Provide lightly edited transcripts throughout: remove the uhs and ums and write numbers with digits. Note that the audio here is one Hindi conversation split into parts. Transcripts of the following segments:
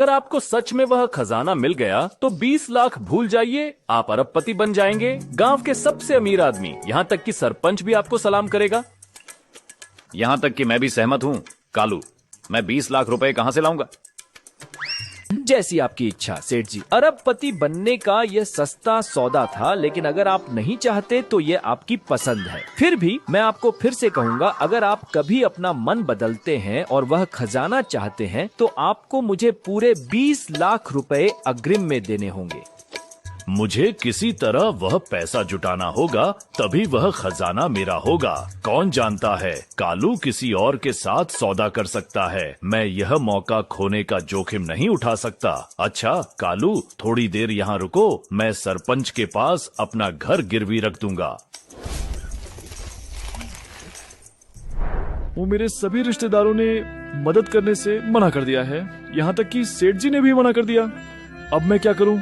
अगर आपको सच में वह खजाना मिल गया तो 20 लाख भूल जाइए, आप अरबपति बन जाएंगे, गांव के सबसे अमीर आदमी, यहाँ तक कि सरपंच भी आपको सलाम करेगा। यहाँ तक कि मैं भी सहमत हूँ कालू, मैं 20 लाख रुपए कहाँ से लाऊंगा? जैसी आपकी इच्छा सेठ जी। अरबपति बनने का यह सस्ता सौदा था, लेकिन अगर आप नहीं चाहते तो ये आपकी पसंद है। फिर भी मैं आपको फिर से कहूँगा, अगर आप कभी अपना मन बदलते हैं और वह खजाना चाहते हैं तो आपको मुझे पूरे 20 लाख रुपए अग्रिम में देने होंगे। मुझे किसी तरह वह पैसा जुटाना होगा, तभी वह खजाना मेरा होगा। कौन जानता है, कालू किसी और के साथ सौदा कर सकता है। मैं यह मौका खोने का जोखिम नहीं उठा सकता। अच्छा कालू, थोड़ी देर यहाँ रुको, मैं सरपंच के पास अपना घर गिरवी रख दूंगा। वो मेरे सभी रिश्तेदारों ने मदद करने से मना कर दिया है, यहाँ तक कि सेठ जी ने भी मना कर दिया। अब मैं क्या करूं?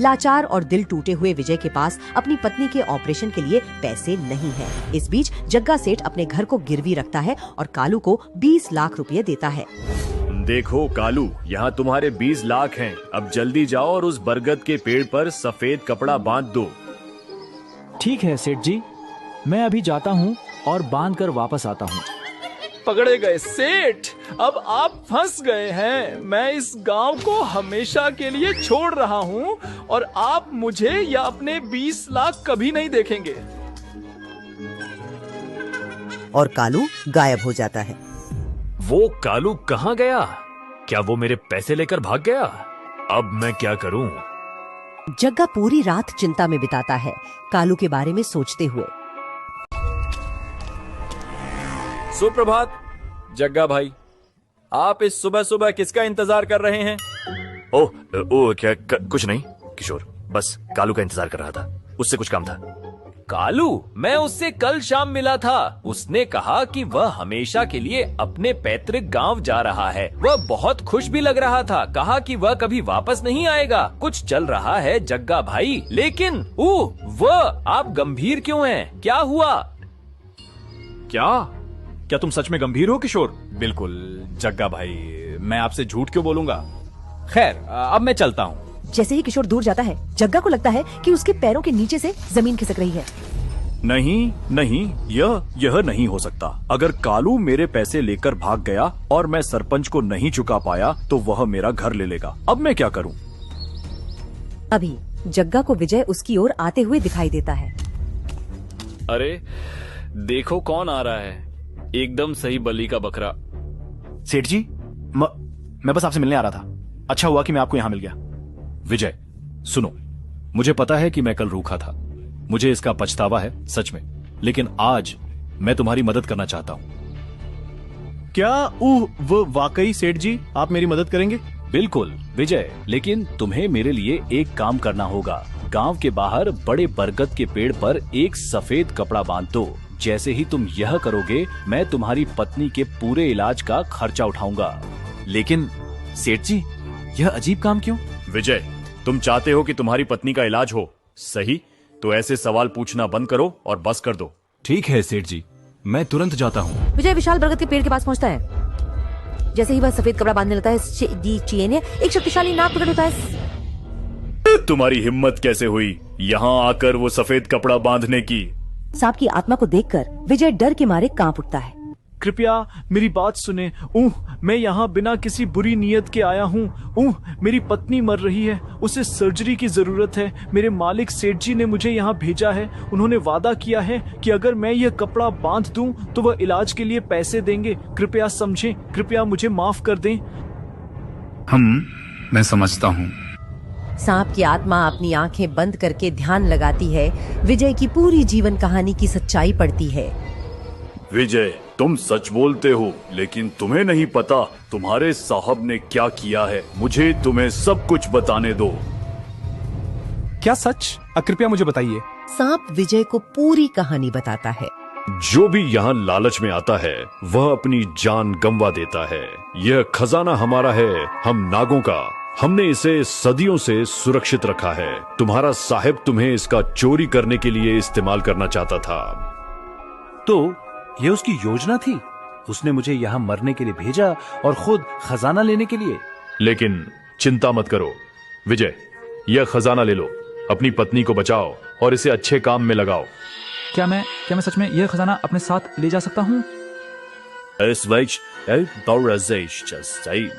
लाचार और दिल टूटे हुए विजय के पास अपनी पत्नी के ऑपरेशन के लिए पैसे नहीं हैं। इस बीच जग्गा सेठ अपने घर को गिरवी रखता है और कालू को 20 लाख रुपए देता है। देखो कालू, यहाँ तुम्हारे 20 लाख हैं। अब जल्दी जाओ और उस बरगद के पेड़ पर सफेद कपड़ा बांध दो। ठीक है सेठ जी, मैं अभी जाता हूँ और बांध कर वापस आता हूँ। पकड़े गए सेठ, अब आप फंस गए हैं। मैं इस गांव को हमेशा के लिए छोड़ रहा हूं और आप मुझे या अपने 20 लाख कभी नहीं देखेंगे। और कालू गायब हो जाता है। वो कालू कहाँ गया? क्या वो मेरे पैसे लेकर भाग गया? अब मैं क्या करूं? जग्गा पूरी रात चिंता में बिताता है, कालू के बारे में सोचते हुए। सुप्रभात जग्गा भाई, आप इस सुबह सुबह किसका इंतजार कर रहे हैं? ओह क्या कुछ नहीं किशोर, बस कालू का इंतजार कर रहा था, उससे कुछ काम था। कालू? मैं उससे कल शाम मिला था। उसने कहा कि वह हमेशा के लिए अपने पैतृक गांव जा रहा है। वह बहुत खुश भी लग रहा था, कहा कि वह कभी वापस नहीं आएगा। कुछ चल रहा है जग्गा भाई, लेकिन वह आप गंभीर क्यों हैं? क्या हुआ? क्या तुम सच में गंभीर हो किशोर? बिल्कुल जग्गा भाई, मैं आपसे झूठ क्यों बोलूंगा। खैर अब मैं चलता हूँ। जैसे ही किशोर दूर जाता है, जग्गा को लगता है कि उसके पैरों के नीचे से जमीन खिसक रही है। नहीं, यह नहीं हो सकता। अगर कालू मेरे पैसे लेकर भाग गया और मैं सरपंच को नहीं चुका पाया तो वह मेरा घर ले लेगा। अब मैं क्या करूँ? अभी जग्गा को विजय उसकी ओर आते हुए दिखाई देता है। अरे देखो कौन आ रहा है, एकदम सही बलि का बकरा। सेठ जी, मैं बस आपसे मिलने आ रहा था। अच्छा हुआ कि मैं आपको यहाँ मिल गया। विजय सुनो, मुझे पता है कि मैं कल रूखा था, मुझे इसका पछतावा है सच में, लेकिन आज मैं तुम्हारी मदद करना चाहता हूँ। क्या वो वाकई सेठ जी, आप मेरी मदद करेंगे? बिल्कुल विजय, लेकिन तुम्हें मेरे लिए एक काम करना होगा। गांव के बाहर बड़े बरगद के पेड़ पर एक सफेद कपड़ा बांध दो। जैसे ही तुम यह करोगे, मैं तुम्हारी पत्नी के पूरे इलाज का खर्चा उठाऊंगा। लेकिन सेठ जी, यह अजीब काम क्यों? विजय, तुम चाहते हो कि तुम्हारी पत्नी का इलाज हो, सही? तो ऐसे सवाल पूछना बंद करो और बस कर दो। ठीक है सेठ जी, मैं तुरंत जाता हूँ। विजय विशाल बरगद के पेड़ के पास पहुंचता है। जैसे ही वह सफेद कपड़ा बांधने लगता है, एक शक्तिशाली नाग प्रकट होता है। तुम्हारी हिम्मत कैसे हुई यहाँ आकर वो सफेद कपड़ा बांधने की? सांप की आत्मा को देखकर विजय डर के मारे कांप उठता है। कृपया मेरी बात सुने। मैं यहाँ बिना किसी बुरी नीयत के आया हूँ। मेरी पत्नी मर रही है, उसे सर्जरी की जरूरत है। मेरे मालिक सेठ जी ने मुझे यहाँ भेजा है। उन्होंने वादा किया है कि अगर मैं यह कपड़ा बांध दूं तो वह इलाज के लिए पैसे देंगे। कृपया समझें, कृपया मुझे माफ कर दें। मैं समझता हूँ। सांप की आत्मा अपनी आंखें बंद करके ध्यान लगाती है। विजय की पूरी जीवन कहानी की सच्चाई पड़ती है। विजय, तुम सच बोलते हो, लेकिन तुम्हें नहीं पता तुम्हारे साहब ने क्या किया है। मुझे तुम्हें सब कुछ बताने दो। क्या सच? कृपया मुझे बताइए। सांप विजय को पूरी कहानी बताता है। जो भी यहाँ लालच में आता है वह अपनी जान गंवा देता है। यह खजाना हमारा है, हम नागों का। हमने इसे सदियों से सुरक्षित रखा है। तुम्हारा साहिब तुम्हें इसका चोरी करने के लिए इस्तेमाल करना चाहता था। तो ये उसकी योजना थी? उसने मुझे यहाँ मरने के लिए भेजा और खुद खजाना लेने के लिए। लेकिन चिंता मत करो विजय, यह खजाना ले लो, अपनी पत्नी को बचाओ और इसे अच्छे काम में लगाओ। क्या मैं सच में यह खजाना अपने साथ ले जा सकता हूँ?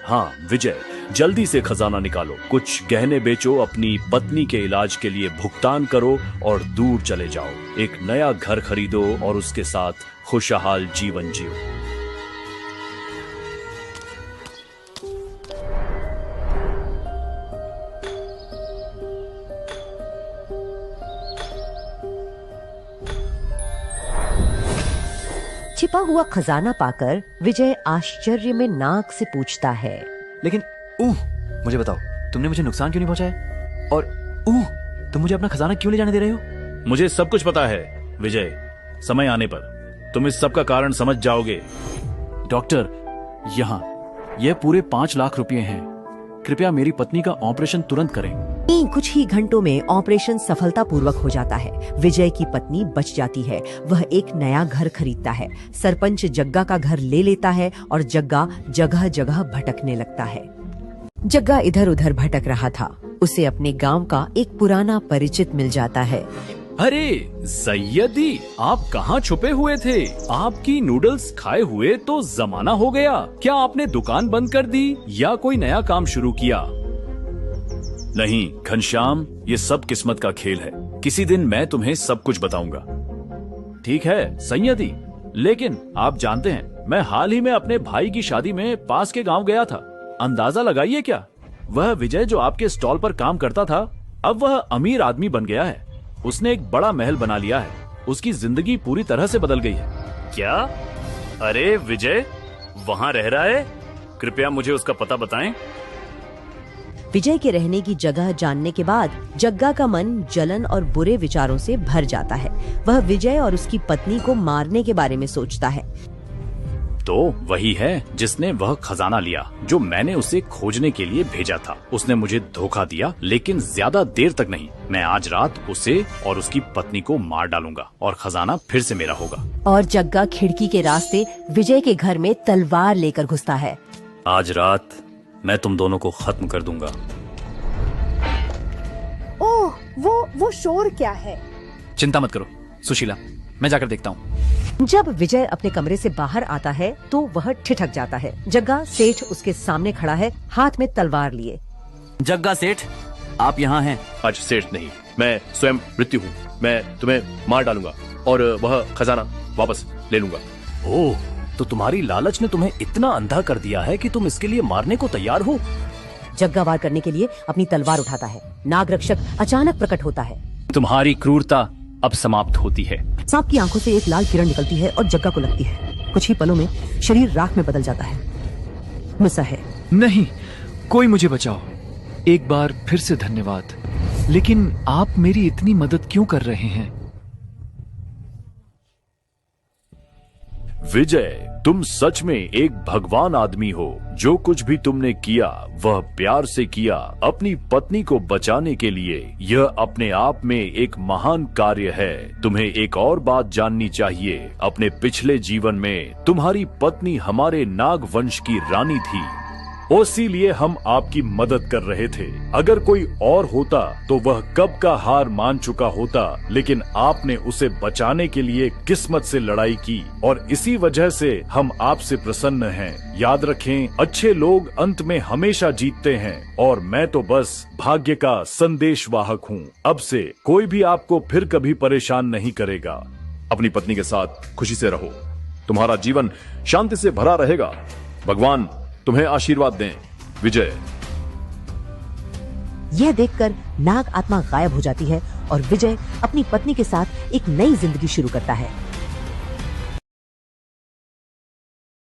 हाँ विजय, जल्दी से खजाना निकालो, कुछ गहने बेचो, अपनी पत्नी के इलाज के लिए भुगतान करो और दूर चले जाओ। एक नया घर खरीदो और उसके साथ खुशहाल जीवन जियो। छिपा हुआ खजाना पाकर विजय आश्चर्य में नाक से पूछता है, लेकिन मुझे बताओ, तुमने मुझे नुकसान क्यों नहीं पहुंचाया? और तुम मुझे अपना खजाना क्यों ले जाने दे रहे हो? मुझे सब कुछ पता है विजय, समय आने पर तुम इस सब का कारण समझ जाओगे। डॉक्टर, यहाँ यह पूरे 5 लाख रुपए हैं, कृपया मेरी पत्नी का ऑपरेशन तुरंत करें। कुछ ही घंटों में ऑपरेशन सफलतापूर्वक हो जाता है। विजय की पत्नी बच जाती है। वह एक नया घर खरीदता है। सरपंच जग्गा का घर ले लेता है और जग्गा जगह जगह भटकने लगता है। जग्गा इधर उधर भटक रहा था। उसे अपने गांव का एक पुराना परिचित मिल जाता है। अरे सैयदी, आप कहाँ छुपे हुए थे? आपकी नूडल्स खाए हुए तो जमाना हो गया। क्या आपने दुकान बंद कर दी या कोई नया काम शुरू किया? नहीं घनश्याम, ये सब किस्मत का खेल है। किसी दिन मैं तुम्हें सब कुछ बताऊंगा। ठीक है सैयदी, लेकिन आप जानते हैं मैं हाल ही में अपने भाई की शादी में पास के गांव गया था। अंदाजा लगाइए क्या, वह विजय जो आपके स्टॉल पर काम करता था, अब वह अमीर आदमी बन गया है। उसने एक बड़ा महल बना लिया है। उसकी जिंदगी पूरी तरह से बदल गई है। क्या? अरे विजय वहाँ रह रहा है? कृपया मुझे उसका पता बताएं। विजय के रहने की जगह जानने के बाद जग्गा का मन जलन और बुरे विचारों से भर जाता है। वह विजय और उसकी पत्नी को मारने के बारे में सोचता है। तो वही है जिसने वह खजाना लिया जो मैंने उसे खोजने के लिए भेजा था। उसने मुझे धोखा दिया, लेकिन ज्यादा देर तक नहीं। मैं आज रात उसे और उसकी पत्नी को मार डालूंगा और खजाना फिर से मेरा होगा। और जग्गा खिड़की के रास्ते विजय के घर में तलवार लेकर घुसता है। आज रात मैं तुम दोनों को खत्म कर दूंगा। ओह, वो शोर क्या है? चिंता मत करो सुशीला, मैं जाकर देखता हूँ। जब विजय अपने कमरे से बाहर आता है तो वह ठिठक जाता है। जग्गा सेठ उसके सामने खड़ा है, हाथ में तलवार लिए। जग्गा सेठ, आप यहाँ हैं? आज सेठ नहीं, मैं स्वयं मृत्यु हूँ। मैं तुम्हें मार डालूंगा और वह खजाना वापस ले लूंगा। ओह, तो तुम्हारी लालच ने तुम्हें इतना अंधा कर दिया है कि तुम इसके लिए मारने को तैयार हो? जग्गा वार करने के लिए अपनी तलवार उठाता है। नाग रक्षक अचानक प्रकट होता है। तुम्हारी क्रूरता अब समाप्त होती है। सांप की आंखों से एक लाल किरण निकलती है और जग्गा को लगती है। कुछ ही पलों में शरीर राख में बदल जाता है। मुसा है। नहीं, कोई मुझे बचाओ। एक बार फिर से धन्यवाद, लेकिन आप मेरी इतनी मदद क्यों कर रहे हैं? विजय, तुम सच में एक भगवान आदमी हो। जो कुछ भी तुमने किया वह प्यार से किया, अपनी पत्नी को बचाने के लिए। यह अपने आप में एक महान कार्य है। तुम्हें एक और बात जाननी चाहिए। अपने पिछले जीवन में तुम्हारी पत्नी हमारे नाग वंश की रानी थी, इसीलिए हम आपकी मदद कर रहे थे। अगर कोई और होता तो वह कब का हार मान चुका होता, लेकिन आपने उसे बचाने के लिए किस्मत से लड़ाई की और इसी वजह से हम आपसे प्रसन्न हैं। याद रखें, अच्छे लोग अंत में हमेशा जीतते हैं और मैं तो बस भाग्य का संदेशवाहक हूँ। अब से कोई भी आपको फिर कभी परेशान नहीं करेगा। अपनी पत्नी के साथ खुशी से रहो, तुम्हारा जीवन शांति से भरा रहेगा। भगवान तुम्हें आशीर्वाद दें। विजय। यह देखकर नाग आत्मा गायब हो जाती है और विजय अपनी पत्नी के साथ एक नई जिंदगी शुरू करता है।